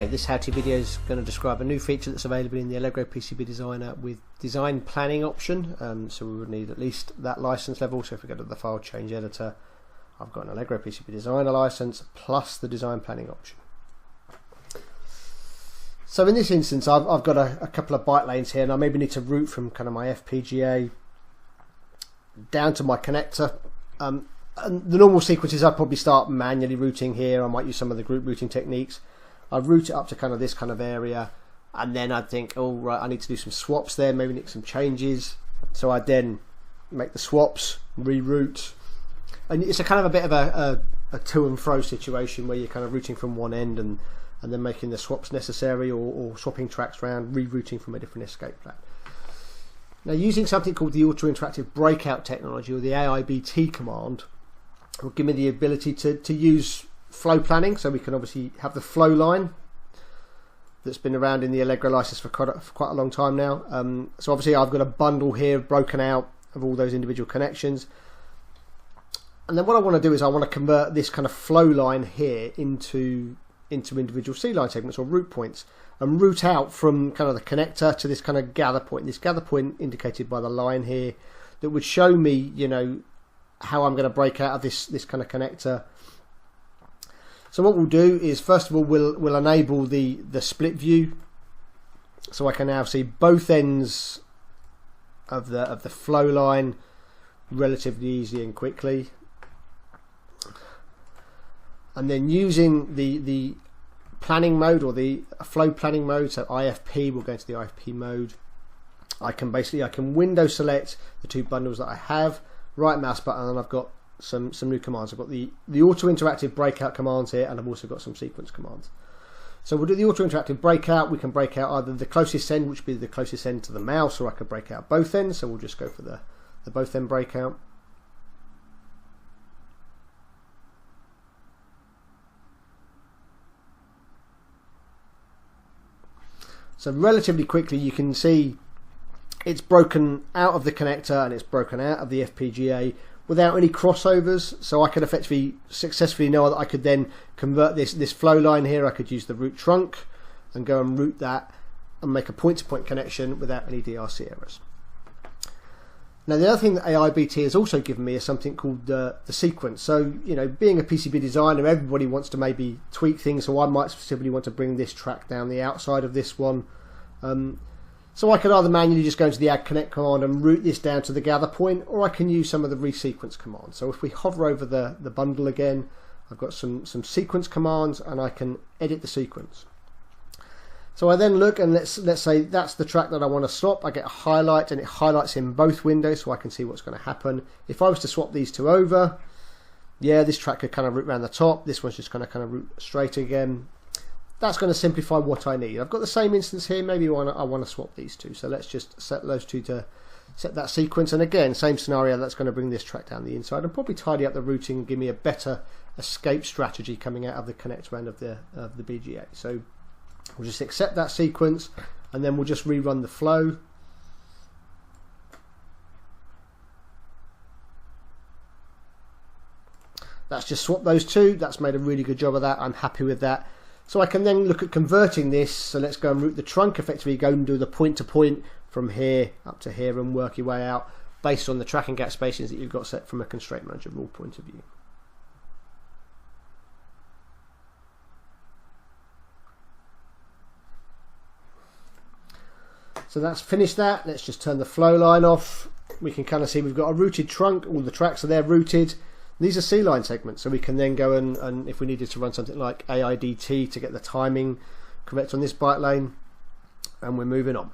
This how-to video is going to describe a new feature that's available in the Allegro PCB Designer with design planning option. So we would need at least that license level. So if we go to the file change editor, I've got an Allegro PCB Designer license plus the design planning option. So in this instance, I've got a couple of byte lanes here, and I maybe need to route from kind of my FPGA down to my connector. And the normal sequence is I'd probably start manually routing here. I might use some of the group routing techniques. I'd route it up to kind of this kind of area, and then I'd think, oh right, I need to do some swaps there, maybe make some changes. So I'd then make the swaps, reroute, and it's a kind of a bit of a to and fro situation where you're kind of routing from one end and then making the swaps necessary, or swapping tracks around, rerouting from a different escape plan. Now, using something called the auto interactive breakout technology, or the AIBT command, will give me the ability to use flow planning. So we can obviously have the flow line that's been around in the Allegro license for quite a long time now. So obviously I've got a bundle here broken out of all those individual connections, and then what I want to do is I want to convert this kind of flow line here into individual C line segments or route points, and route out from kind of the connector to this kind of gather point. This gather point indicated by the line here that would show me, you know, how I'm going to break out of this kind of connector. So what we'll do is, first of all, we'll enable the split view, so I can now see both ends of the flow line relatively easy and quickly. And then using the planning mode, or the flow planning mode, so IFP, we'll go into the IFP mode. I can window select the two bundles that I have, right mouse button, and I've got some new commands. I've got the auto interactive breakout commands here, and I've also got some sequence commands. So we'll do the auto interactive breakout. We can break out either the closest end, which would be the closest end to the mouse, or I could break out both ends. So we'll just go for the both end breakout. So relatively quickly you can see it's broken out of the connector and it's broken out of the FPGA without any crossovers. So I could effectively successfully know that I could then convert this flow line here. I could use the route trunk and go and route that and make a point-to-point connection without any DRC errors. Now, the other thing that AIBT has also given me is something called the sequence. So, you know, being a PCB designer, everybody wants to maybe tweak things. So I might specifically want to bring this track down the outside of this one. So I could either manually just go into the add connect command and route this down to the gather point, or I can use some of the resequence commands. So if we hover over the bundle again, I've got some sequence commands, and I can edit the sequence. So I then look, and let's say that's the track that I want to swap. I get a highlight, and it highlights in both windows, so I can see what's going to happen. If I was to swap these two over, yeah, this track could kind of route around the top. This one's just going to kind of route straight again. That's going to simplify what I need. I've got the same instance here. Maybe I want to swap these two. So let's just set those two to set that sequence. And again, same scenario. That's going to bring this track down the inside and probably tidy up the routing and give me a better escape strategy coming out of the connector end of the BGA. So we'll just accept that sequence, and then we'll just rerun the flow. That's just swapped those two. That's made a really good job of that. I'm happy with that. So I can then look at converting this. So let's go and route the trunk, effectively go and do the point-to-point from here up to here and work your way out based on the tracking gap spacings that you've got set from a constraint manager rule point of view. So that's finished that. Let's just turn the flow line off. We can kind of see we've got a routed trunk. All the tracks are there routed. These are C-line segments, so we can then go and if we needed to run something like AIDT to get the timing correct on this byte lane, and we're moving on.